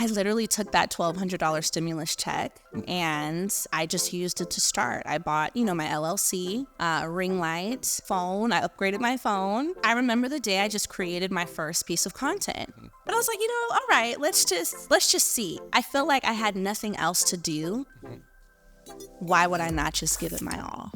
I literally took that $1,200 stimulus check and I just used it to start. I bought, my LLC, ring light, phone. I upgraded my phone. I remember the day I just created my first piece of content. But I was like, all right, let's just see. I felt like I had nothing else to do. Why would I not just give it my all?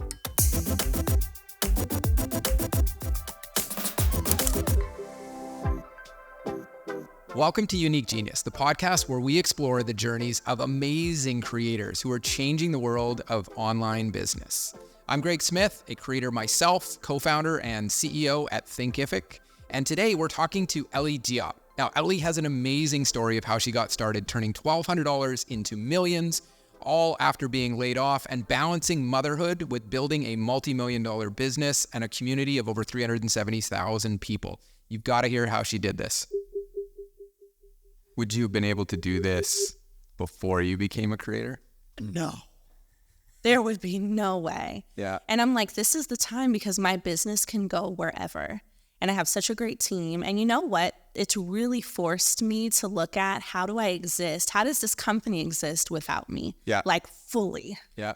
Welcome to Unique Genius, the podcast where we explore the journeys of amazing creators who are changing the world of online business. I'm Greg Smith, a creator myself, co-founder and CEO at Thinkific, and today we're talking to Ellie Diop. Now, Ellie has an amazing story of how she got started turning $1,200 into millions, all after being laid off and balancing motherhood with building a multi-million-dollar business and a community of over 370,000 people. You've got to hear how she did this. Would you have been able to do this before you became a creator? No. There would be no way. Yeah. And I'm like, this is the time because my business can go wherever. And I have such a great team. And you know what? It's really forced me to look at how do I exist? How does this company exist without me? Yeah. Like fully. Yeah.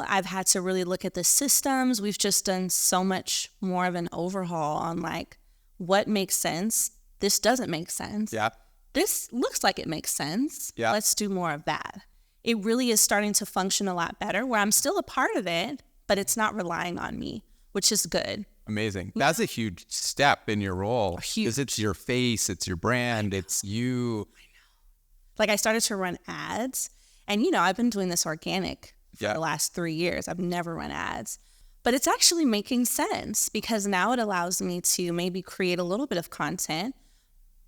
I've had to really look at the systems. We've just done so much more of an overhaul on like what makes sense. This doesn't make sense. Yeah. This looks like it makes sense. Yeah. Let's do more of that. It really is starting to function a lot better where I'm still a part of it, but it's not relying on me, which is good. Amazing. That's a huge step in your role. Huge. Because it's your face, it's your brand, it's you. I know. Like I started to run ads and, I've been doing this organic for the last 3 years. I've never run ads, but it's actually making sense because now it allows me to maybe create a little bit of content,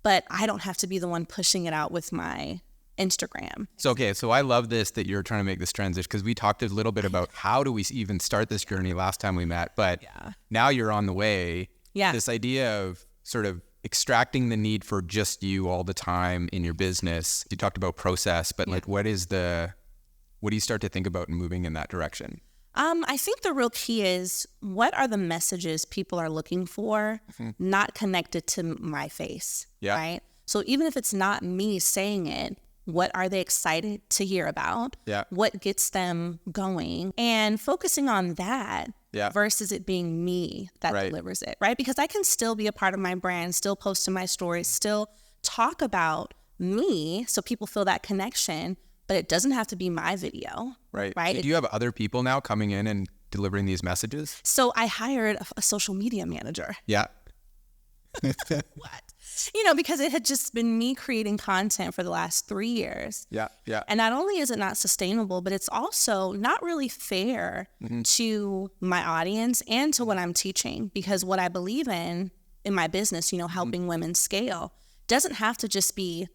but I don't have to be the one pushing it out with my Instagram. So I love this that you're trying to make this transition because we talked a little bit about how do we even start this journey last time we met, but now you're on the way. Yeah. This idea of sort of extracting the need for just you all the time in your business. You talked about process, but like what do you start to think about moving in that direction? I think the real key is what are the messages people are looking for, not connected to my face, right? So even if it's not me saying it, what are they excited to hear about? Yeah. What gets them going? And focusing on that versus it being me that delivers it, right? Because I can still be a part of my brand, still post in my stories, still talk about me so people feel that connection, but it doesn't have to be my video. Right. Right. So do you have other people now coming in and delivering these messages? So I hired a social media manager. Yeah. What? Because it had just been me creating content for the last 3 years. Yeah. Yeah. And not only is it not sustainable, but it's also not really fair to my audience and to what I'm teaching. Because what I believe in my business, helping women scale, doesn't have to just be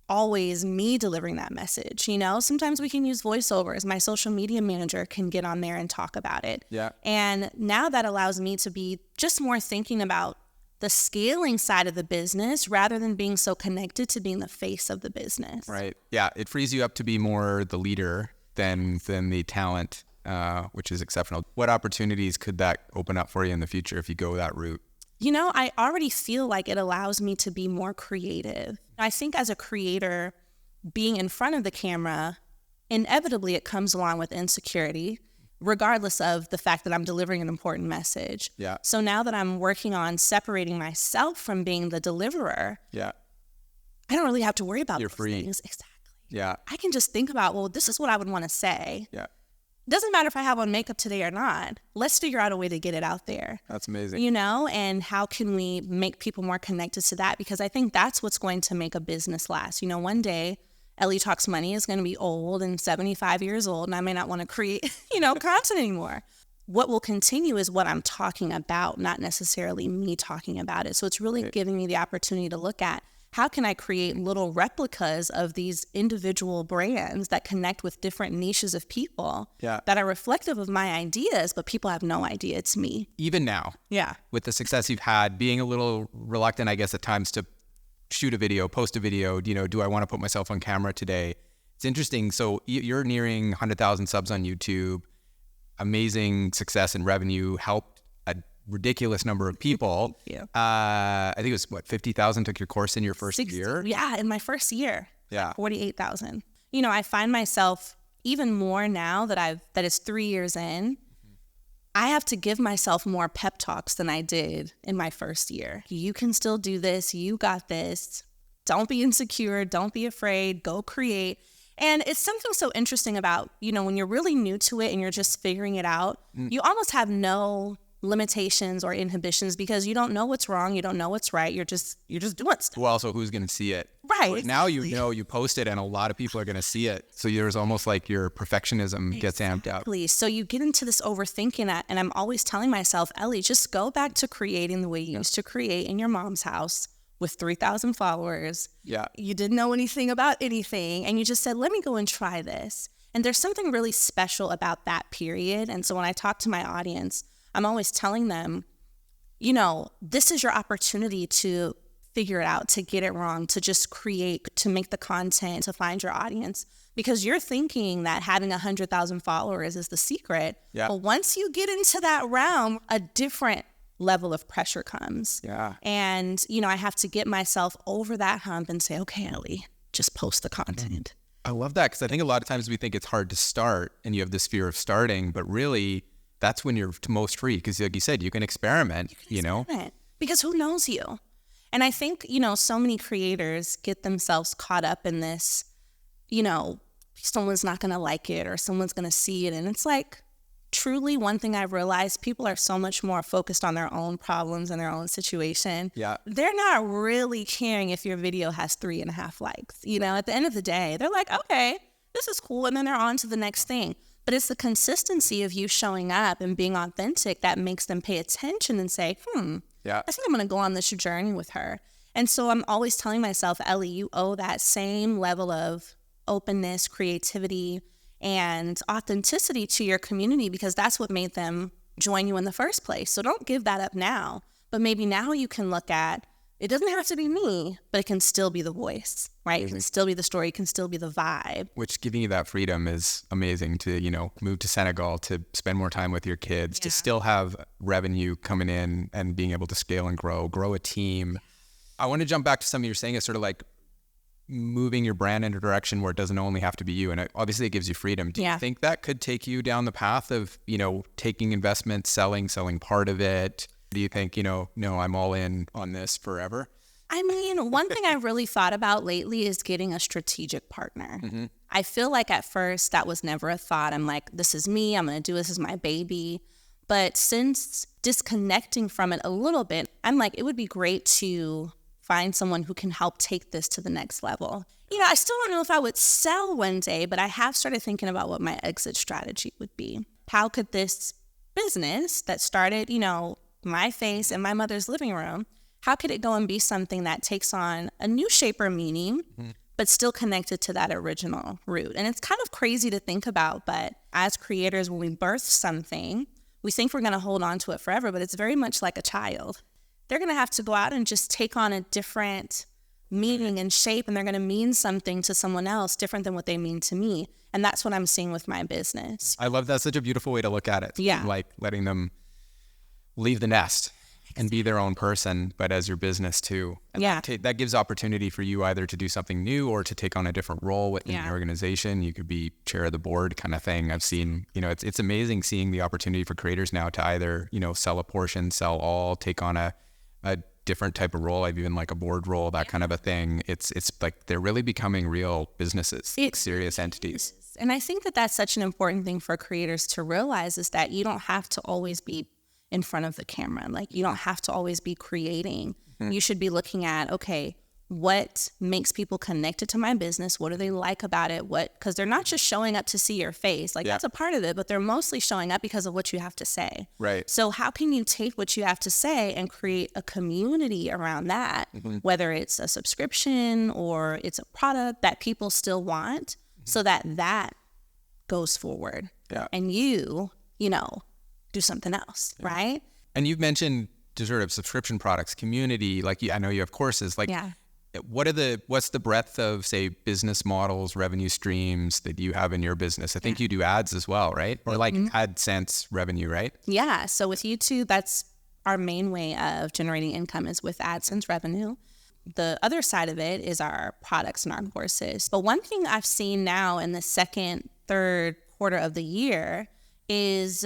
always me delivering that message. Sometimes we can use voiceovers. My social media manager can get on there and talk about it. Yeah. And now that allows me to be just more thinking about the scaling side of the business rather than being so connected to being the face of the business. Right. Yeah. It frees you up to be more the leader than the talent, which is exceptional. What opportunities could that open up for you in the future if you go that route? I already feel like it allows me to be more creative. I think as a creator, being in front of the camera, inevitably it comes along with insecurity, regardless of the fact that I'm delivering an important message. Yeah. So now that I'm working on separating myself from being the deliverer, I don't really have to worry about You're those free. things. Exactly. Yeah. I can just think about, well, this is what I would want to say. Yeah. Doesn't matter if I have on makeup today or not. Let's figure out a way to get it out there. That's amazing. And how can we make people more connected to that? Because I think that's what's going to make a business last. One day Ellie Talks Money is going to be old and 75 years old, and I may not want to create, content anymore. What will continue is what I'm talking about, not necessarily me talking about it. So it's really giving me the opportunity to look at how can I create little replicas of these individual brands that connect with different niches of people that are reflective of my ideas, but people have no idea it's me. Even now, with the success you've had, being a little reluctant, I guess, at times to shoot a video, post a video, do I want to put myself on camera today? It's interesting. So you're nearing 100,000 subs on YouTube, amazing success and revenue, helped a ridiculous number of people. I think it was 50,000 took your course in your first year? Yeah, in my first year. Yeah. 48,000. You know, I find myself even more now that it's 3 years in, I have to give myself more pep talks than I did in my first year. You can still do this. You got this. Don't be insecure. Don't be afraid. Go create. And it's something so interesting about, you know, when you're really new to it and you're just figuring it out, you almost have no limitations or inhibitions because you don't know what's wrong. You don't know what's right. You're just doing stuff. Well, also, who's going to see it? Right. But now you know you post it and a lot of people are going to see it. So there's almost like your perfectionism gets amped up. So you get into this overthinking, and I'm always telling myself, Ellie, just go back to creating the way you used to create in your mom's house with 3,000 followers. Yeah. You didn't know anything about anything, and you just said, let me go and try this. And there's something really special about that period. And so when I talk to my audience, I'm always telling them, you know, this is your opportunity to figure it out, to get it wrong, to just create, to make the content, to find your audience. Because you're thinking that having 100,000 followers is the secret. Yeah. But once you get into that realm, a different level of pressure comes. Yeah. And, you know, I have to get myself over that hump and say, okay, Ellie, just post the content. I love that because I think a lot of times we think it's hard to start and you have this fear of starting, but really that's when you're most free because like you said, you can experiment, you know? Because who knows you? And I think, you know, so many creators get themselves caught up in this, you know, someone's not going to like it or someone's going to see it. And it's like, truly, one thing I've realized, people are so much more focused on their own problems and their own situation. Yeah. They're not really caring if your video has 3.5 likes. You know, at the end of the day, they're like, okay, this is cool. And then they're on to the next thing. But it's the consistency of you showing up and being authentic that makes them pay attention and say, yeah, I think I'm going to go on this journey with her. And so I'm always telling myself, Ellie, you owe that same level of openness, creativity, and authenticity to your community because that's what made them join you in the first place. So don't give that up now. But maybe now you can look at, it doesn't have to be me, but it can still be the voice, right? It can still be the story. It can still be the vibe. Which giving you that freedom is amazing to, you know, move to Senegal, to spend more time with your kids, to still have revenue coming in and being able to scale and grow a team. I want to jump back to something you're saying is sort of like moving your brand in a direction where it doesn't only have to be you. And obviously it gives you freedom. Do you think that could take you down the path of, you know, taking investments, selling part of it? Do you think, you know, no, I'm all in on this forever? I mean, one thing I've really thought about lately is getting a strategic partner. Mm-hmm. I feel like at first that was never a thought. I'm like, this is me. I'm going to do this as my baby. But since disconnecting from it a little bit, I'm like, it would be great to find someone who can help take this to the next level. You know, I still don't know if I would sell one day, but I have started thinking about what my exit strategy would be. How could this business that started, you know, my face in my mother's living room, how could it go and be something that takes on a new shape or meaning, but still connected to that original root? And it's kind of crazy to think about, but as creators, when we birth something, we think we're going to hold on to it forever, but it's very much like a child. They're going to have to go out and just take on a different meaning and shape, and they're going to mean something to someone else different than what they mean to me. And that's what I'm seeing with my business. I love that. Such a beautiful way to look at it. Yeah. Like letting them leave the nest and be their own person, but as your business too. And that gives opportunity for you either to do something new or to take on a different role within an organization. You could be chair of the board kind of thing. I've seen, you know, it's amazing seeing the opportunity for creators now to either, you know, sell a portion, sell all, take on a different type of role, even like a board role, that kind of a thing. It's like they're really becoming real businesses, like serious entities. And I think that that's such an important thing for creators to realize is that you don't have to always be in front of the camera. Like you don't have to always be creating. Mm-hmm. You should be looking at, okay, what makes people connected to my business? What do they like about it? Because they're not just showing up to see your face. Like that's a part of it, but they're mostly showing up because of what you have to say. Right. So how can you take what you have to say and create a community around that, whether it's a subscription or it's a product that people still want, so that goes forward. Yeah. And you know, do something else, right? And you've mentioned to sort of subscription products, community, like I know you have courses, like what's the breadth of, say, business models, revenue streams that you have in your business? I think you do ads as well, right? Or like AdSense revenue, right? Yeah. So with YouTube, that's our main way of generating income is with AdSense revenue. the other side of it is our products and our courses. But one thing I've seen now in the second, third quarter of the year is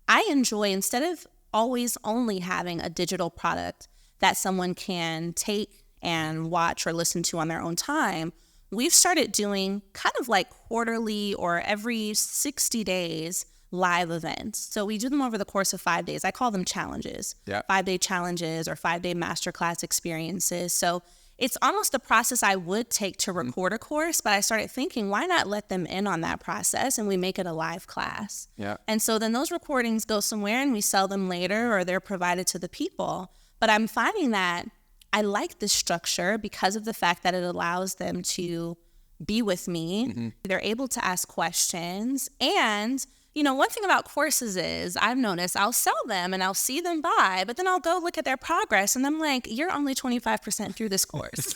I enjoy, instead of always only having a digital product that someone can take and watch or listen to on their own time, we've started doing kind of like quarterly or every 60 days live events. So we do them over the course of 5 days. I call them challenges, 5-day challenges or 5-day masterclass experiences. So it's almost the process I would take to record a course, but I started thinking, why not let them in on that process and we make it a live class? Yeah. And so then those recordings go somewhere and we sell them later or they're provided to the people. But I'm finding that I like this structure because of the fact that it allows them to be with me. They're able to ask questions. And one thing about courses is I've noticed I'll sell them and I'll see them buy, but then I'll go look at their progress and I'm like, you're only 25% through this course.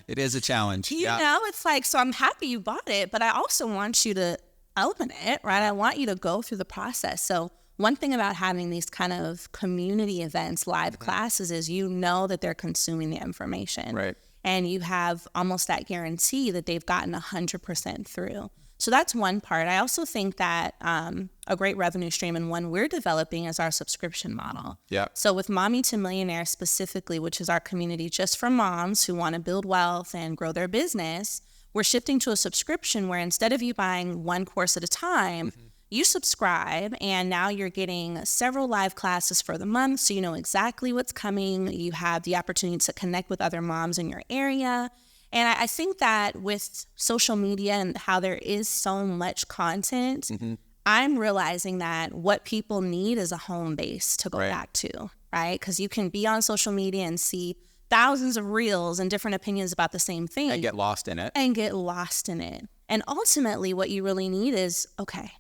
It is a challenge. It's like, so I'm happy you bought it, but I also want you to open it, right? I want you to go through the process. So one thing about having these kind of community events, live classes, is that they're consuming the information. Right. And you have almost that guarantee that they've gotten 100% through. So that's one part. I also think that a great revenue stream and one we're developing is our subscription model. Yeah. So with Mommy to Millionaire specifically, which is our community just for moms who want to build wealth and grow their business, we're shifting to a subscription where instead of you buying one course at a time, you subscribe and now you're getting several live classes for the month. So you know exactly what's coming. You have the opportunity to connect with other moms in your area. And I think that with social media and how there is so much content, I'm realizing that what people need is a home base to go back to, right? Because you can be on social media and see thousands of reels and different opinions about the same thing. And get lost in it. And ultimately what you really need is, okay,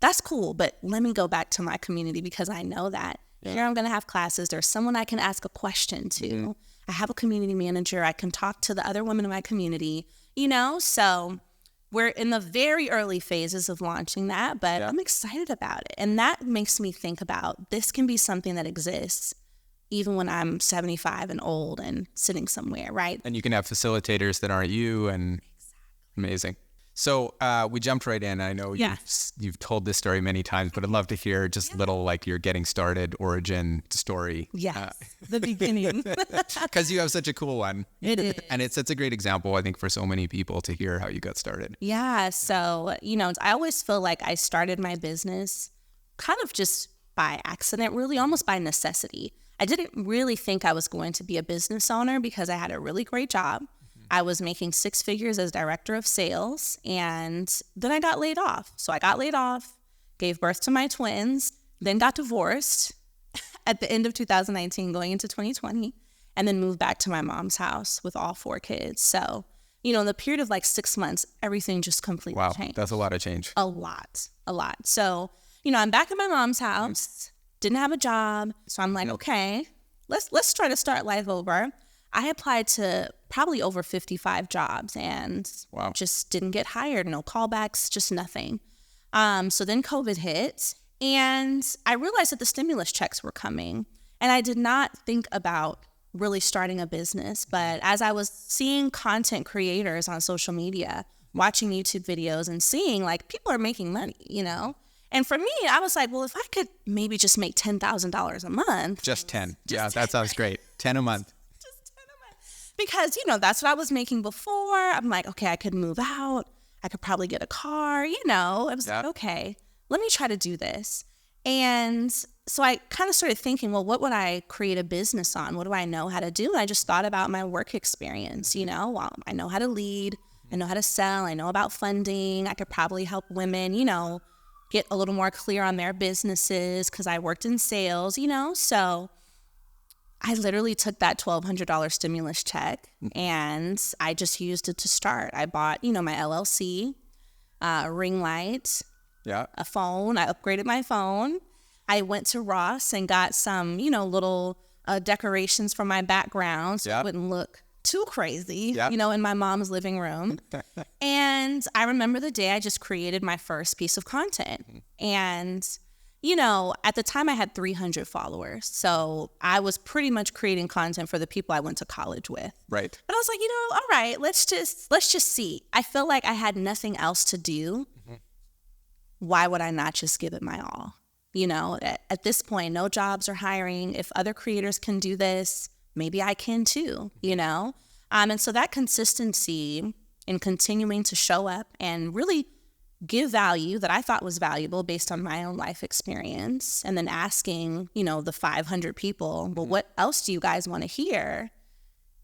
that's cool, but let me go back to my community because I know that here I'm going to have classes. There's someone I can ask a question to. I have a community manager. I can talk to the other women in my community, so we're in the very early phases of launching that, but I'm excited about it. And that makes me think about this can be something that exists even when I'm 75 and old and sitting somewhere, right? And you can have facilitators that aren't you, and amazing. So we jumped right in. I know you've told this story many times, but I'd love to hear just a little like your getting started origin story. Yes, the beginning. Because you have such a cool one. It is. And it's a great example, I think, for so many people to hear how you got started. Yeah. So, I always feel like I started my business kind of just by accident, really almost by necessity. I didn't really think I was going to be a business owner because I had a really great job. I was making 6 figures as director of sales, and then I got laid off. So I got laid off, gave birth to my twins, then got divorced at the end of 2019, going into 2020, and then moved back to my mom's house with all 4 kids. So, in the period of like 6 months, everything just completely changed. That's a lot of change. A lot. So, I'm back at my mom's house, didn't have a job. So I'm like, okay, let's try to start life over. I applied to probably over 55 jobs and just didn't get hired. No callbacks, just nothing. So then COVID hit and I realized that the stimulus checks were coming and I did not think about really starting a business. But as I was seeing content creators on social media, watching YouTube videos and seeing like people are making money, And for me, I was like, well, if I could maybe just make $10,000 a month. Just 10. That sounds great. 10 a month. Because, that's what I was making before. I'm like, okay, I could move out. I could probably get a car, I was like, okay, let me try to do this. And so I kind of started thinking, well, what would I create a business on? What do I know how to do? And I just thought about my work experience, well, I know how to lead. I know how to sell. I know about funding. I could probably help women, get a little more clear on their businesses because I worked in sales, so I literally took that $1,200 stimulus check and I just used it to start. I bought, my LLC, a ring light, a phone. I upgraded my phone. I went to Ross and got some, little decorations for my background so it wouldn't look too crazy, in my mom's living room. And I remember the day I just created my first piece of content. And At the time I had 300 followers. So I was pretty much creating content for the people I went to college with. Right. But I was like, all right, let's just see. I feel like I had nothing else to do. Why would I not just give it my all? At this point, no jobs are hiring. If other creators can do this, maybe I can too, And so that consistency in continuing to show up and really give value that I thought was valuable based on my own life experience, and then asking, the 500 people, well, what else do you guys want to hear?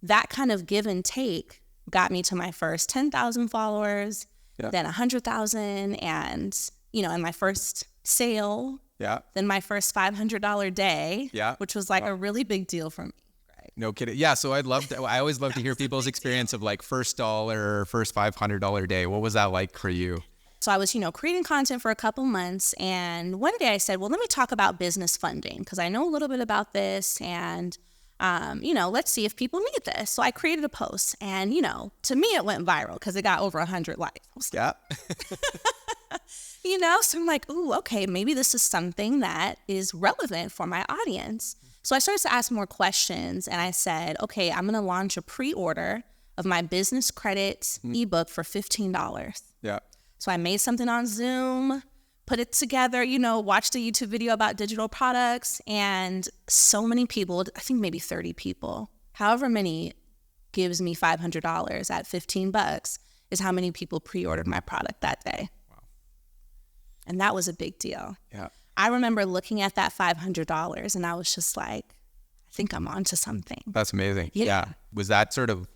That kind of give and take got me to my first 10,000 followers, then 100,000, and, and my first sale, then my first $500 day, which was like a really big deal for me. No kidding. Yeah. So I always love to hear people's experience of like first dollar, first $500 day. What was that like for you? So I was, creating content for a couple months, and one day I said, well, let me talk about business funding because I know a little bit about this, and, let's see if people need this. So I created a post, and, to me it went viral because it got over 100 likes. Yeah. So I'm like, ooh, okay, maybe this is something that is relevant for my audience. So I started to ask more questions, and I said, okay, I'm going to launch a pre-order of my business credit ebook for $15. Yeah. So I made something on Zoom, put it together, watched a YouTube video about digital products, and so many people, I think maybe 30 people, however many gives me $500 at $15 is how many people pre-ordered my product that day. Wow. And that was a big deal. Yeah. I remember looking at that $500 and I was just like, I think I'm onto something. That's amazing. Yeah. Was that sort of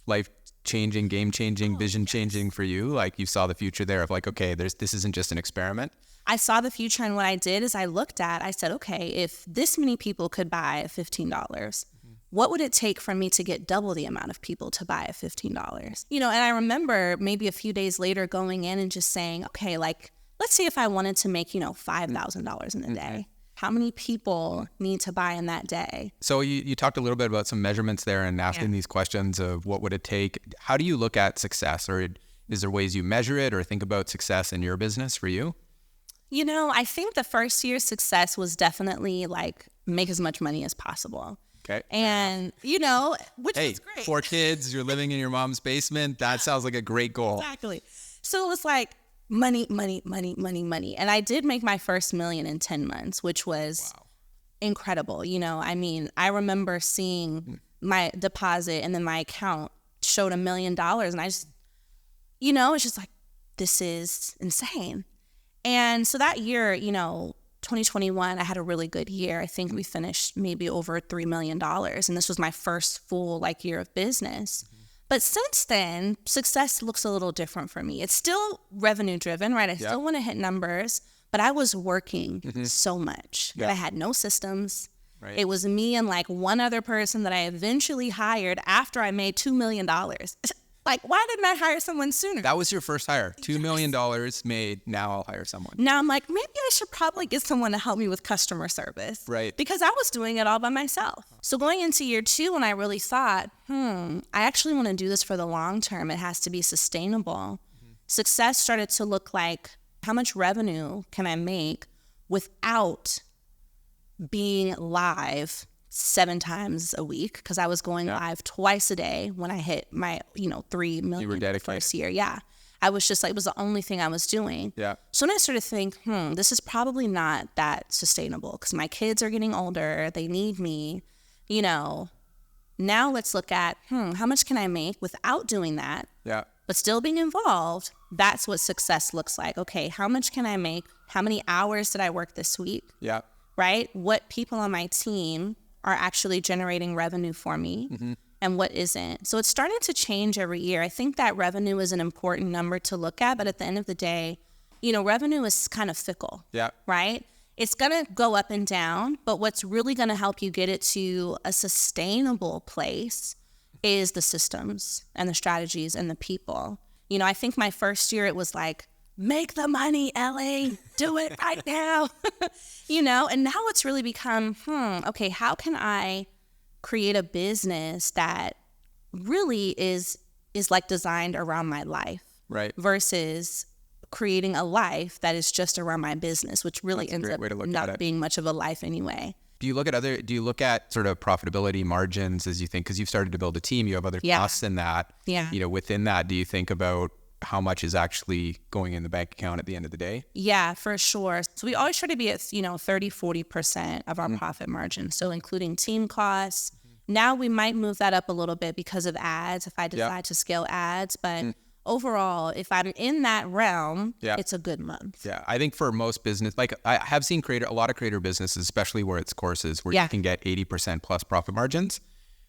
life-changing, game-changing, vision-changing for you? Like you saw the future there of like, okay, this isn't just an experiment. I saw the future, and what I did is I said, okay, if this many people could buy at $15, what would it take for me to get double the amount of people to buy at $15? And I remember maybe a few days later going in and just saying, okay, like, let's say if I wanted to make, $5,000 in a day. How many people need to buy in that day? So you talked a little bit about some measurements there and asking these questions of what would it take. How do you look at success, or is there ways you measure it or think about success in your business for you? I think the first year's success was definitely like make as much money as possible. Okay. And, which is great. 4 kids, you're living in your mom's basement. That sounds like a great goal. Exactly. So it was like, money. And I did make my first $1 million in 10 months, which was incredible. I remember seeing my deposit and then my account showed $1 million. And I just, it's just like, this is insane. And so that year, 2021, I had a really good year. I think we finished maybe over $3 million. And this was my first full year of business. But since then, success looks a little different for me. It's still revenue driven, right? I still want to hit numbers, but I was working so much that I had no systems. Right. It was me and one other person that I eventually hired after I made $2 million. Why didn't I hire someone sooner? That was your first hire. $2 million made. Now I'll hire someone. Now I'm like, maybe I should probably get someone to help me with customer service. Right. Because I was doing it all by myself. So going into year 2, when I really thought, I actually want to do this for the long term. It has to be sustainable. Success started to look like, how much revenue can I make without being live 7 times a week, because I was going live twice a day when I hit my, 3 million you were dedicated. First year. Yeah. I was just it was the only thing I was doing. Yeah. So then I started to think, this is probably not that sustainable because my kids are getting older. They need me, Now let's look at, how much can I make without doing that? Yeah. But still being involved. That's what success looks like. Okay. How much can I make? How many hours did I work this week? Yeah. Right? What people on my team are actually generating revenue for me and what isn't. So it's starting to change every year. I think that revenue is an important number to look at, but at the end of the day, revenue is kind of fickle, right? It's going to go up and down, but what's really going to help you get it to a sustainable place is the systems and the strategies and the people. I think my first year it was like, make the money, Ellie, do it right now, and now it's really become, okay, how can I create a business that really is designed around my life, right? Versus creating a life that is just around my business, which really ends up not being much of a life anyway. Do you look at sort of profitability margins as you think, because you've started to build a team, you have other costs in that, within that, do you think about how much is actually going in the bank account at the end of the day? Yeah, for sure. So we always try to be at, 30-40% of our profit margin. So including team costs. Now we might move that up a little bit because of ads, if I decide to scale ads. But overall, if I'm in that realm, it's a good month. Yeah, I think for most business, like I have seen a lot of creator businesses, especially where it's courses, where you can get 80% plus profit margins.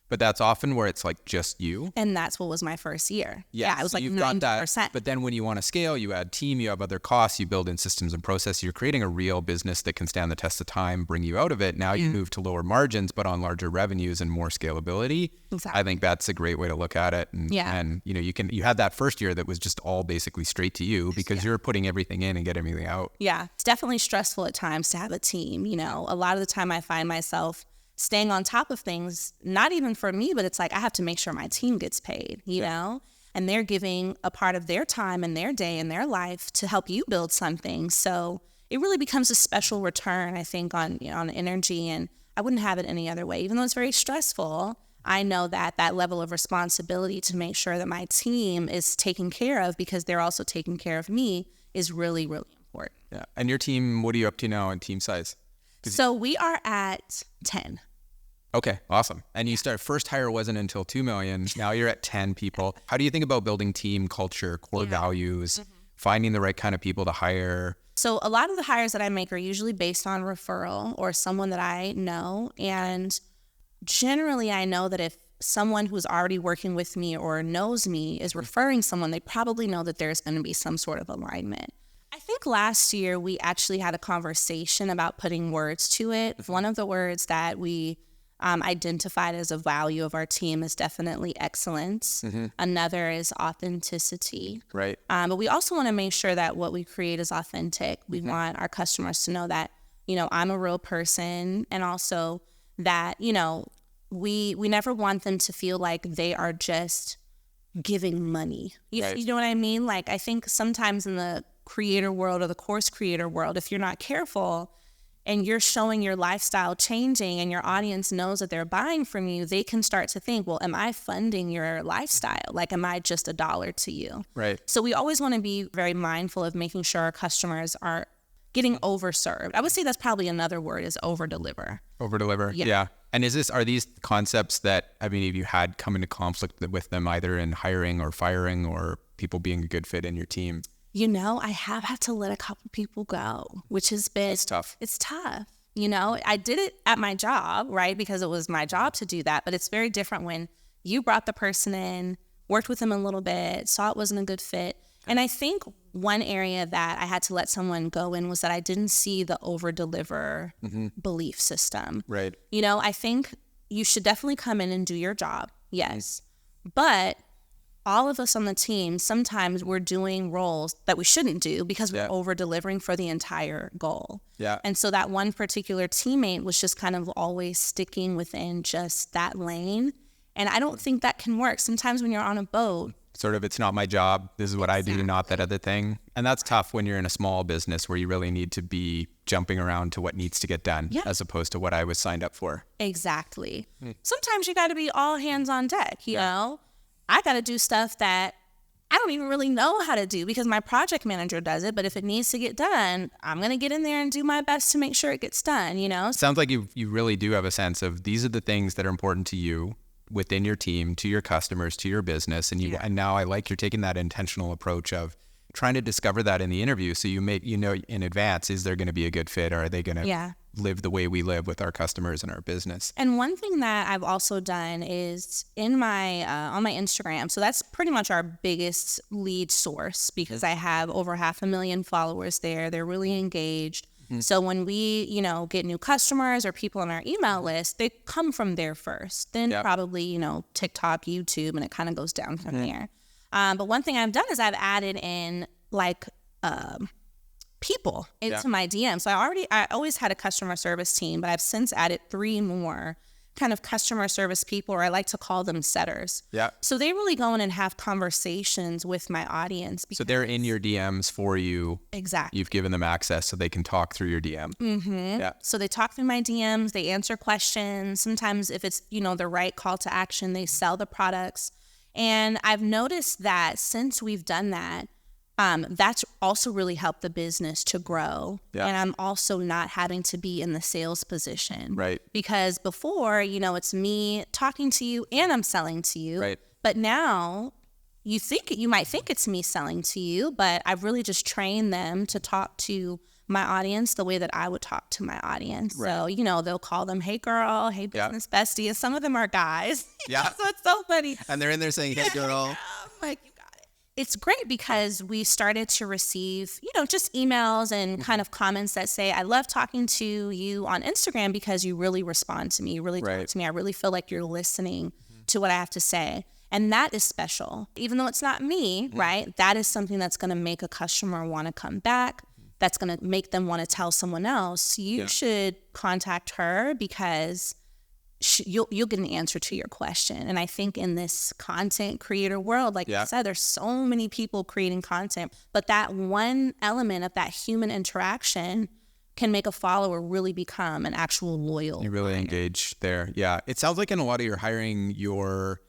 But that's often where it's like just you. And that's what was my first year. Yeah, it was so like you've 90%. got that. But then when you want to scale, you add team, you have other costs, you build in systems and processes. You're creating a real business that can stand the test of time, bring you out of it. Now you move to lower margins, but on larger revenues and more scalability. Exactly. I think that's a great way to look at it. And you had that first year that was just all basically straight to you because you're putting everything in and getting everything out. Yeah, it's definitely stressful at times to have a team. A lot of the time I find myself staying on top of things, not even for me, but it's like I have to make sure my team gets paid, you know? And they're giving a part of their time and their day and their life to help you build something. So it really becomes a special return, I think, on energy. And I wouldn't have it any other way. Even though it's very stressful, I know that level of responsibility to make sure that my team is taken care of because they're also taking care of me is really, really important. Yeah. And your team, what are you up to now in team size? So we are at 10. Okay, awesome. And you first hire wasn't until 2 million. Now you're at 10 people. How do you think about building team culture, core values, finding the right kind of people to hire? So a lot of the hires that I make are usually based on referral or someone that I know. And generally I know that if someone who's already working with me or knows me is referring someone, they probably know that there's going to be some sort of alignment. I think last year we actually had a conversation about putting words to it. One of the words that we identified as a value of our team is definitely excellence. Another is authenticity. Right. But we also want to make sure that what we create is authentic. We want our customers to know that, I'm a real person, and also that, we never want them to feel like they are just giving money. You know what I mean? Like, I think sometimes in the creator world or the course creator world, if you're not careful and you're showing your lifestyle changing and your audience knows that they're buying from you, they can start to think, well, am I funding your lifestyle? Like, am I just $1 to you? Right. So we always want to be very mindful of making sure our customers aren't getting overserved. I would say that's probably another word is over-deliver. Over-deliver, yeah. And are these concepts that, have you had come into conflict with them either in hiring or firing or people being a good fit in your team? I have had to let a couple people go, which has been... It's tough. It's tough. I did it at my job, right? Because it was my job to do that. But it's very different when you brought the person in, worked with them a little bit, saw it wasn't a good fit. And I think one area that I had to let someone go in was that I didn't see the over-deliver belief system. Right. I think you should definitely come in and do your job. Yes. But all of us on the team, sometimes we're doing roles that we shouldn't do because we're over-delivering for the entire goal. Yeah. And so that one particular teammate was just kind of always sticking within just that lane. And I don't think that can work. Sometimes when you're on a boat, sort of, it's not my job. This is what I do, not that other thing. And that's tough when you're in a small business where you really need to be jumping around to what needs to get done as opposed to what I was signed up for. Exactly. Sometimes you got to be all hands on deck, you know? I got to do stuff that I don't even really know how to do because my project manager does it. But if it needs to get done, I'm going to get in there and do my best to make sure it gets done, Sounds like you really do have a sense of these are the things that are important to you within your team, to your customers, to your business. And and now I like you're taking that intentional approach of trying to discover that in the interview. So you make, in advance, is there going to be a good fit? Or are they going to live the way we live with our customers and our business? And one thing that I've also done is in my, on my Instagram. So that's pretty much our biggest lead source because I have over 500,000 followers there. They're really engaged. So when we, get new customers or people on our email list, they come from there first. Then probably, TikTok, YouTube, and it kind of goes down from there. But one thing I've done is I've added in people into my DM. So I always had a customer service team, but I've since added 3 more kind of customer service people, or I like to call them setters. Yeah. So they really go in and have conversations with my audience. So they're in your DMs for you. Exactly. You've given them access so they can talk through your DM. Mm-hmm. Yeah. So they talk through my DMs, they answer questions. Sometimes if it's, the right call to action, they sell the products. And I've noticed that since we've done that, that's also really helped the business to grow. Yeah. And I'm also not having to be in the sales position. Right. Because before, it's me talking to you and I'm selling to you. Right. But now you might think it's me selling to you, but I've really just trained them to talk to my audience the way that I would talk to my audience. Right. So, they'll call them, hey girl, hey business bestie. And some of them are guys. Yeah. So it's so funny. And they're in there saying, hey girl. I'm like, you got it. It's great because we started to receive, just emails and kind of comments that say, I love talking to you on Instagram because you really respond to me. You really talk to me. I really feel like you're listening to what I have to say. And that is special. Even though it's not me, right? That is something that's going to make a customer want to come back. That's going to make them want to tell someone else. You should contact her because you'll get an answer to your question. And I think in this content creator world, like you said, there's so many people creating content, but that one element of that human interaction can make a follower really become an actual loyal. You really engage there. Yeah. It sounds like in a lot of your hiring, you're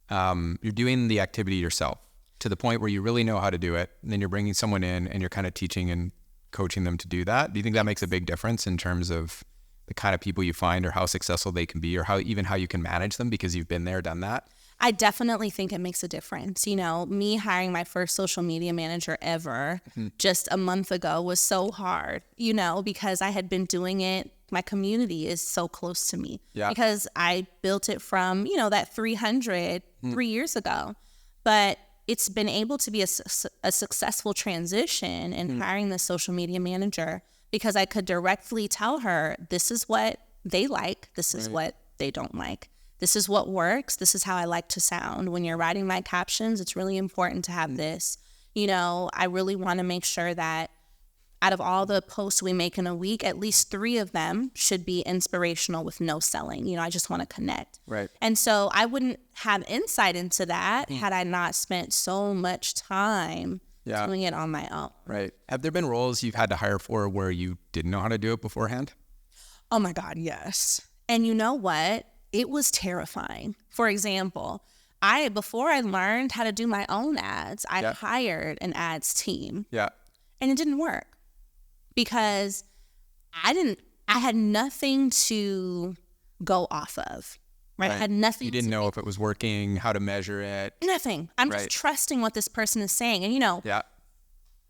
doing the activity yourself to the point where you really know how to do it. And then you're bringing someone in and you're kind of teaching and coaching them to do that. Do you think that makes a big difference in terms of the kind of people you find or how successful they can be or how you can manage them because you've been there, done that? I definitely think it makes a difference. Me hiring my first social media manager ever just a month ago was so hard, because I had been doing it. My community is so close to me because I built it from, that 300 3 years ago. But it's been able to be a successful transition in hiring the social media manager because I could directly tell her, this is what they like. This is what they don't like. This is what works. This is how I like to sound. When you're writing my captions, it's really important to have this. I really want to make sure that out of all the posts we make in a week, at least 3 of them should be inspirational with no selling. I just want to connect. Right. And so I wouldn't have insight into that had I not spent so much time doing it on my own. Right. Have there been roles you've had to hire for where you didn't know how to do it beforehand? Oh my God, yes. And you know what? It was terrifying. For example, before I learned how to do my own ads, I hired an ads team. Yeah. And it didn't work because I had nothing to go off of. Right? I had nothing. You didn't know if it was working, how to measure it. Nothing. I'm just trusting what this person is saying. And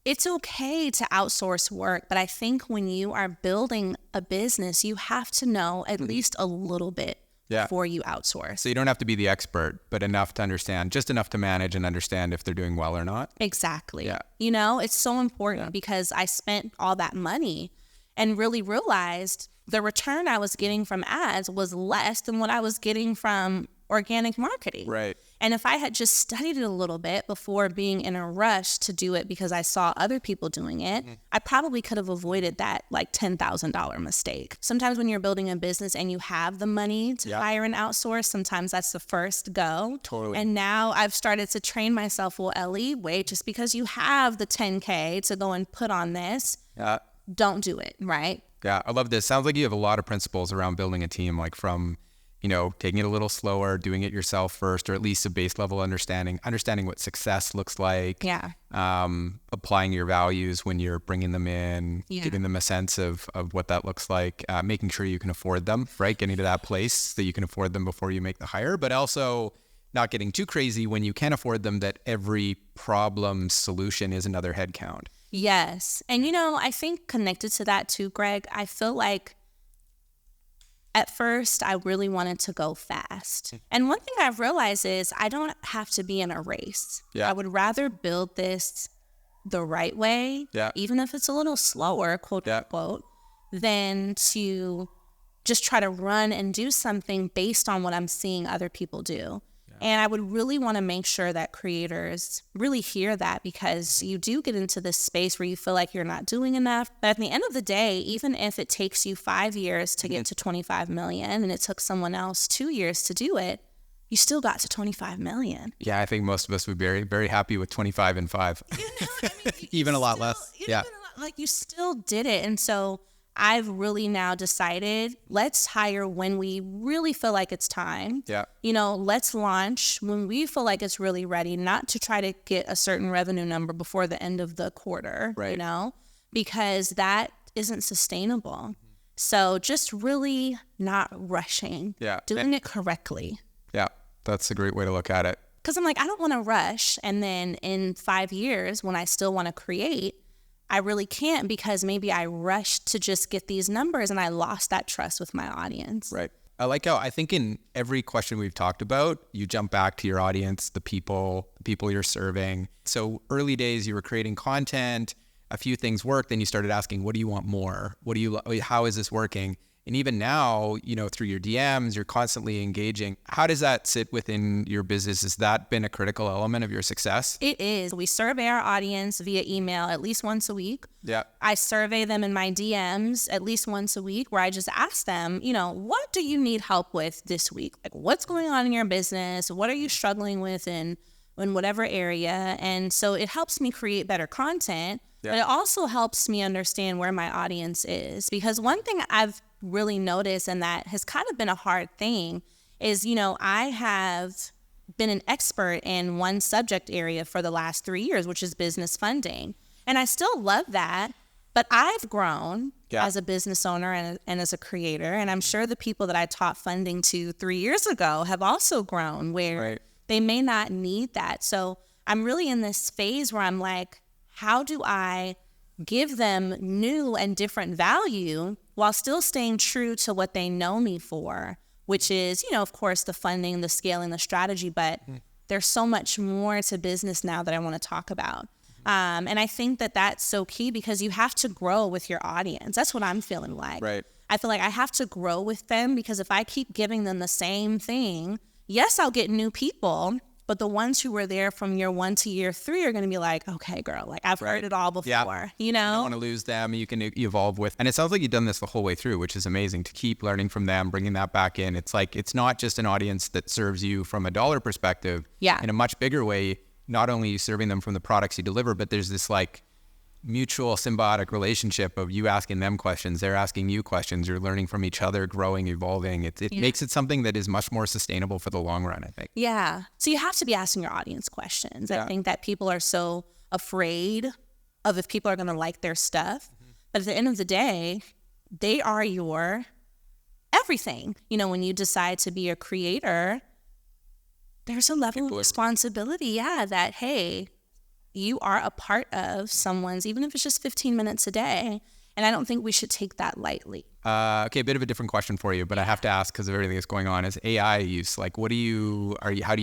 it's okay to outsource work, but I think when you are building a business, you have to know at least a little bit before you outsource. So you don't have to be the expert, but enough to understand, just enough to manage and understand if they're doing well or not. Exactly. Yeah. It's so important because I spent all that money and really realized the return I was getting from ads was less than what I was getting from organic marketing. Right. And if I had just studied it a little bit before being in a rush to do it because I saw other people doing it, I probably could have avoided that like $10,000 mistake. Sometimes when you're building a business and you have the money to hire and outsource, sometimes that's the first go. Totally. And now I've started to train myself, well, Ellie, wait, just because you have the 10K to go and put on this, don't do it, right? Yeah, I love this. Sounds like you have a lot of principles around building a team, like from taking it a little slower, doing it yourself first, or at least a base level understanding what success looks like. Yeah. Applying your values when you're bringing them in, giving them a sense of what that looks like, making sure you can afford them, right? Getting to that place that you can afford them before you make the hire, but also not getting too crazy when you can afford them, that every problem solution is another headcount. Yes. And, I think connected to that too, Greg, I feel like at first, I really wanted to go fast. And one thing I've realized is I don't have to be in a race. Yeah. I would rather build this the right way, even if it's a little slower, quote unquote, than to just try to run and do something based on what I'm seeing other people do. And I would really want to make sure that creators really hear that, because you do get into this space where you feel like you're not doing enough. But at the end of the day, even if it takes you 5 years to get to 25 million and it took someone else 2 years to do it, you still got to 25 million. Yeah, I think most of us would be very, very happy with 25 and 5. You know, I mean, Even a lot less. Yeah. Like you still did it. And so I've really now decided, let's hire when we really feel like it's time. Yeah. You know, let's launch when we feel like it's really ready, not to try to get a certain revenue number before the end of the quarter, right. You know, because that isn't sustainable. So just really not rushing, doing it correctly. Yeah, that's a great way to look at it. Because I'm like, I don't want to rush. And then in 5 years, when I still want to create, I really can't, because maybe I rushed to just get these numbers and I lost that trust with my audience. Right. I like how I think in every question we've talked about, you jump back to your audience, the people you're serving. So early days, you were creating content, a few things worked, then you started asking, what do you want more? How is this working? And even now, you know, through your DMs, you're constantly engaging. How does that sit within your business? Has that been a critical element of your success? It is. We survey our audience via email at least once a week. Yeah. I survey them in my DMs at least once a week, where I just ask them, you know, what do you need help with this week? Like, what's going on in your business? What are you struggling with in whatever area? And so it helps me create better content, but it also helps me understand where my audience is. Because one thing I've really noticed, and that has kind of been a hard thing, is, you know, I have been an expert in one subject area for the last 3 years, which is business funding. And I still love that, but I've grown as a business owner and as a creator. And I'm sure the people that I taught funding to 3 years ago have also grown, where they may not need that. So I'm really in this phase where I'm like, how do I give them new and different value while still staying true to what they know me for, which is, you know, of course, the funding, the scaling, the strategy, but there's so much more to business now that I want to talk about. And I think that that's so key, because you have to grow with your audience. That's what I'm feeling like. Right. I feel like I have to grow with them, because if I keep giving them the same thing, yes, I'll get new people, but the ones who were there from year 1 to year 3 are going to be like, okay, girl, like I've heard it all before, you know? You don't want to lose them. You can evolve with. And it sounds like you've done this the whole way through, which is amazing, to keep learning from them, bringing that back in. It's like, it's not just an audience that serves you from a dollar perspective. In a much bigger way, not only are you serving them from the products you deliver, but there's this like mutual symbiotic relationship of you asking them questions, they're asking you questions, you're learning from each other, growing, evolving. It makes it something that is much more sustainable for the long run, I think. Yeah. So you have to be asking your audience questions. I think that people are so afraid of if people are going to like their stuff. But at the end of the day, they are your everything. You know, when you decide to be a creator, there's a level of responsibility, that, hey, you are a part of someone's, even if it's just 15 minutes a day. And I don't think we should take that lightly. Okay, a bit of a different question for you, but I have to ask because of everything that's going on, is AI use. Like, how do you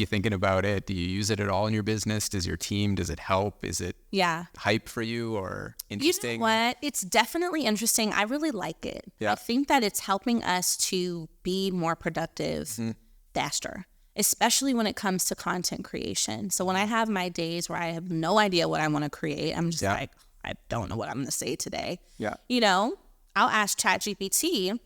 thinking about it? Do you use it at all in your business? Does your team, does it help? Is it hype for you or interesting? You know what? It's definitely interesting. I really like it. I think that it's helping us to be more productive faster, especially when it comes to content creation. So when I have my days where I have no idea what I want to create, I'm just like, I don't know what I'm going to say today. You know, I'll ask ChatGPT.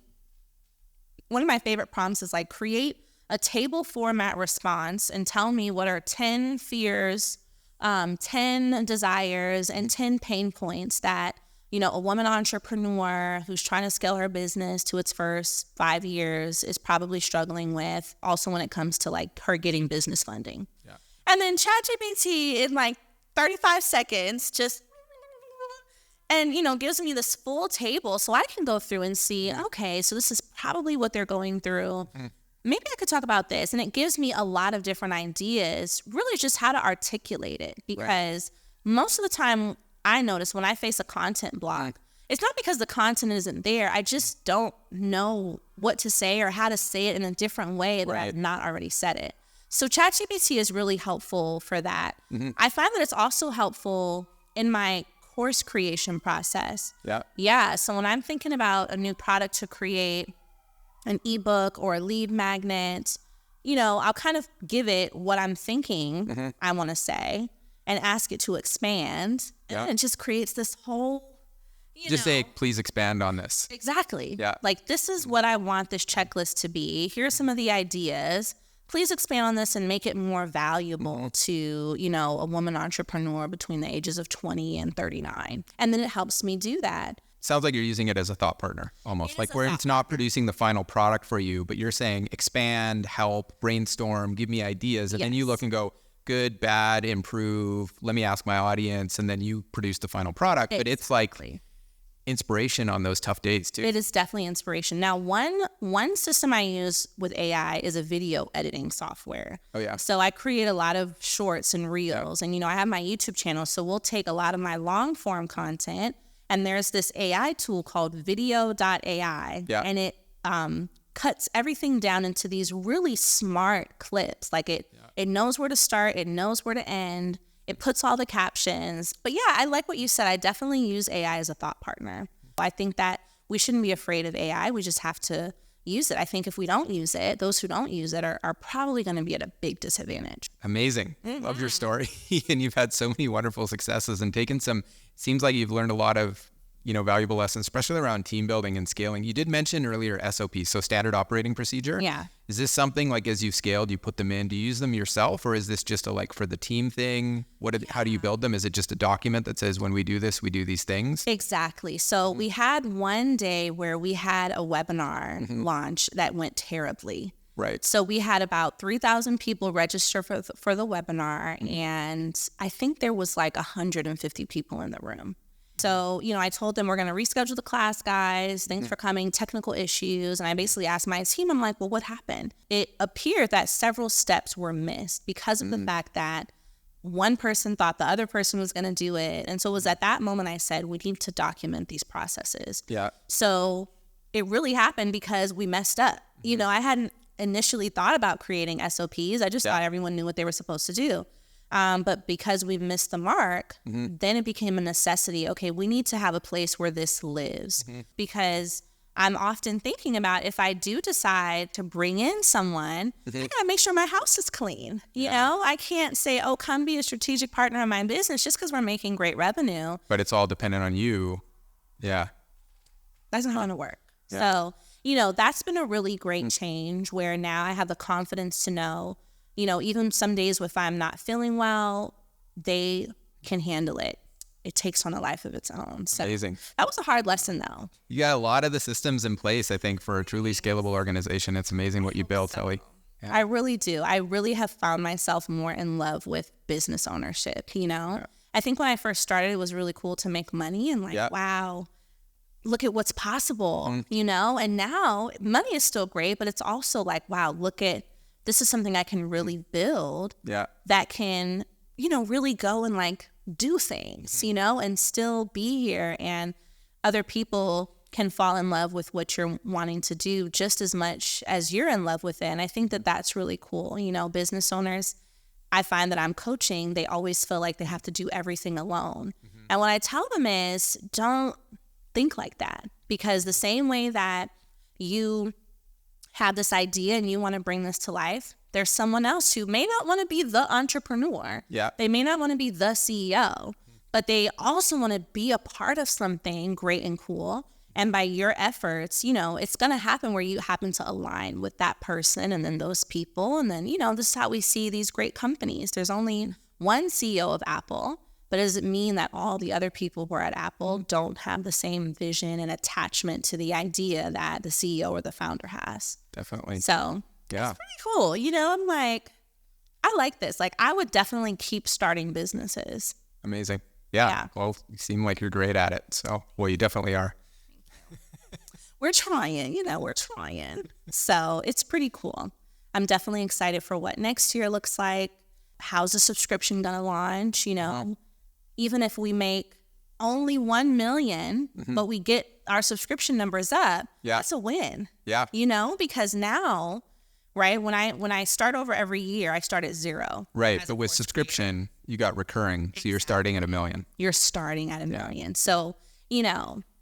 One of my favorite prompts is like, create a table format response and tell me what are 10 fears, 10 desires, and 10 pain points that, you know, a woman entrepreneur who's trying to scale her business to its first 5 years is probably struggling with, also when it comes to like her getting business funding. And then ChatGPT in like 35 seconds just, and, you know, gives me this full table so I can go through and see, okay, so this is probably what they're going through. Maybe I could talk about this. And it gives me a lot of different ideas, really just how to articulate it. Because most of the time, I notice when I face a content block, it's not because the content isn't there. I just don't know what to say or how to say it in a different way that I've not already said it. So ChatGPT is really helpful for that. I find that it's also helpful in my course creation process. So when I'm thinking about a new product to create, an ebook or a lead magnet, I'll kind of give it what I'm thinking I want to say and ask it to expand. And it just creates this whole, say, please expand on this. Exactly. Yeah. Like, this is what I want this checklist to be. Here's some of the ideas. Please expand on this and make it more valuable to, a woman entrepreneur between the ages of 20 and 39. And then it helps me do that. Sounds like you're using it as a thought partner, almost like where it's not producing the final product for you, but you're saying expand, help, brainstorm, give me ideas. And then you look and go, good, bad, improve. Let me ask my audience. And then you produce the final product. But it's like inspiration on those tough days too. It is definitely inspiration. Now, one system I use with AI is a video editing software. Oh yeah. So I create a lot of shorts and reels, and I have my YouTube channel. So we'll take a lot of my long form content, and there's this AI tool called video.ai, and it cuts everything down into these really smart clips. Like it knows where to start, it knows where to end. It puts all the captions. But yeah, I like what you said. I definitely use AI as a thought partner. I think that we shouldn't be afraid of AI. We just have to use it. I think if we don't use it, those who don't use it are probably going to be at a big disadvantage. Amazing. Love your story. And you've had so many wonderful successes and taken seems like you've learned a lot of valuable lessons, especially around team building and scaling. You did mention earlier SOP, so standard operating procedure. Yeah. Is this something like as you've scaled, you put them in, do you use them yourself, or is this just for the team thing? How do you build them? Is it just a document that says when we do this, we do these things? Exactly. So we had one day where we had a webinar launch that went terribly. Right. So we had about 3,000 people register for the webinar, and I think there was like 150 people in the room. So, I told them we're going to reschedule the class, guys. Thanks for coming. Technical issues. And I basically asked my team, I'm like, well, what happened? It appeared that several steps were missed because of the fact that one person thought the other person was going to do it. And so it was at that moment I said, we need to document these processes. Yeah. So it really happened because we messed up. I hadn't initially thought about creating SOPs. I just thought everyone knew what they were supposed to do. But because we missed the mark, then it became a necessity. Okay, we need to have a place where this lives, because I'm often thinking about if I do decide to bring in someone, I gotta make sure my house is clean. You know, I can't say, oh, come be a strategic partner in my business just because we're making great revenue. But it's all dependent on you. Yeah. That's not how it'll work. Yeah. So, that's been a really great change where now I have the confidence to know, even some days if I'm not feeling well, they can handle it. It takes on a life of its own. So amazing. That was a hard lesson, though. You got a lot of the systems in place, I think, for a truly scalable organization. It's amazing what you built, Ellie. Yeah. I really do. I really have found myself more in love with business ownership, I think when I first started, it was really cool to make money and wow, look at what's possible, And now money is still great, but it's also like, wow, look at, this is something I can really build that can, really go and do things, and still be here. And other people can fall in love with what you're wanting to do just as much as you're in love with it. And I think that that's really cool. Business owners, I find that I'm coaching, they always feel like they have to do everything alone. And what I tell them is, don't think like that, because the same way that you have this idea and you want to bring this to life, there's someone else who may not want to be the entrepreneur. Yeah. They may not want to be the CEO, but they also want to be a part of something great and cool. And by your efforts, it's going to happen where you happen to align with that person and then those people. And then, this is how we see these great companies. There's only one CEO of Apple. But does it mean that all the other people who are at Apple don't have the same vision and attachment to the idea that the CEO or the founder has? Definitely. So it's pretty cool. I'm like, I like this. I would definitely keep starting businesses. Amazing. Yeah. Well, you seem like you're great at it. So, well, you definitely are. We're trying, we're trying. So it's pretty cool. I'm definitely excited for what next year looks like. How's the subscription going to launch? Even if we make only 1 million, but we get our subscription numbers up, that's a win. Yeah. Because now, right, when I start over every year, I start at 0. Right. But with subscription, you got recurring. Exactly. So you're starting at 1 million. You're starting at 1 million. So,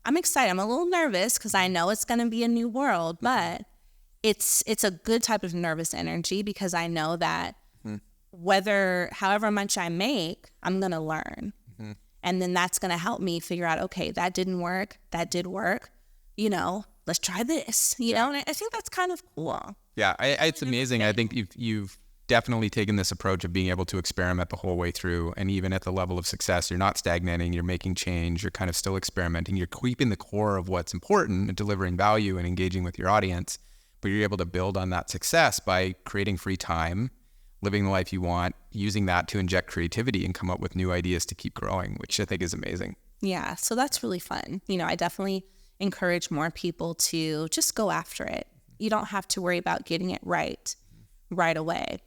I'm excited. I'm a little nervous because I know it's going to be a new world, but it's a good type of nervous energy because I know that however much I make, I'm going to learn. And then that's going to help me figure out, okay, that didn't work. That did work. Let's try this, and I think that's kind of cool. Yeah, it's amazing. I think you've definitely taken this approach of being able to experiment the whole way through. And even at the level of success, you're not stagnating, you're making change, you're kind of still experimenting, you're keeping the core of what's important and delivering value and engaging with your audience. But you're able to build on that success by creating free time, living the life you want, using that to inject creativity and come up with new ideas to keep growing, which I think is amazing. Yeah, so that's really fun. I definitely encourage more people to just go after it. You don't have to worry about getting it right away.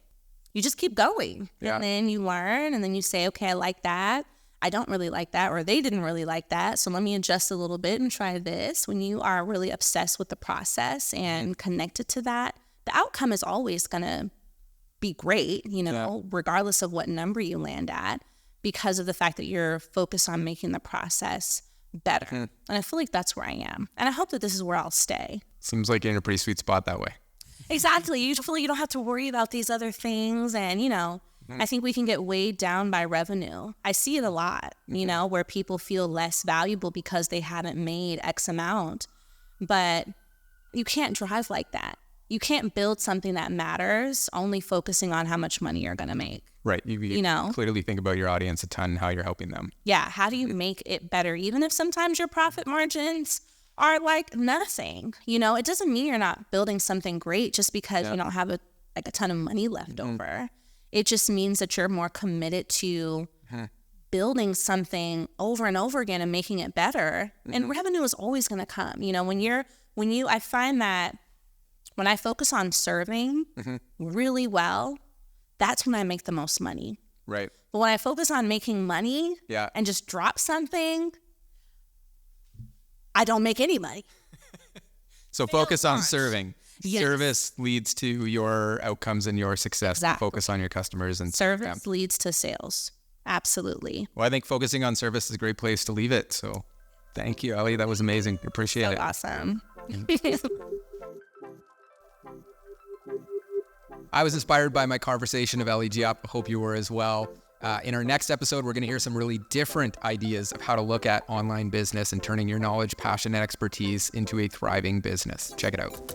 You just keep going. And then you learn, and then you say, okay, I like that. I don't really like that, or they didn't really like that. So let me adjust a little bit and try this. When you are really obsessed with the process and connected to that, the outcome is always going to be great, regardless of what number you land at, because of the fact that you're focused on making the process better. And I feel like that's where I am. And I hope that this is where I'll stay. Seems like you're in a pretty sweet spot that way. Exactly. You feel like you don't have to worry about these other things. And, I think we can get weighed down by revenue. I see it a lot, where people feel less valuable because they haven't made X amount. But you can't drive like that. You can't build something that matters only focusing on how much money you're going to make. Right. You clearly think about your audience a ton, how you're helping them. Yeah. How do you make it better? Even if sometimes your profit margins are like nothing, it doesn't mean you're not building something great just because you don't have a ton of money left over. It just means that you're more committed to building something over and over again and making it better. And revenue is always going to come. I find that when I focus on serving really well, that's when I make the most money. Right. But when I focus on making money and just drop something, I don't make any money. So focus on serving. Yes. Service leads to your outcomes and your success. Exactly. Focus on your customers. And service leads to sales. Absolutely. Well, I think focusing on service is a great place to leave it. So thank you, Ellie. That was amazing. Appreciate it. Awesome. I was inspired by my conversation of Ellie Diop. I hope you were as well. In our next episode, we're going to hear some really different ideas of how to look at online business and turning your knowledge, passion, and expertise into a thriving business. Check it out.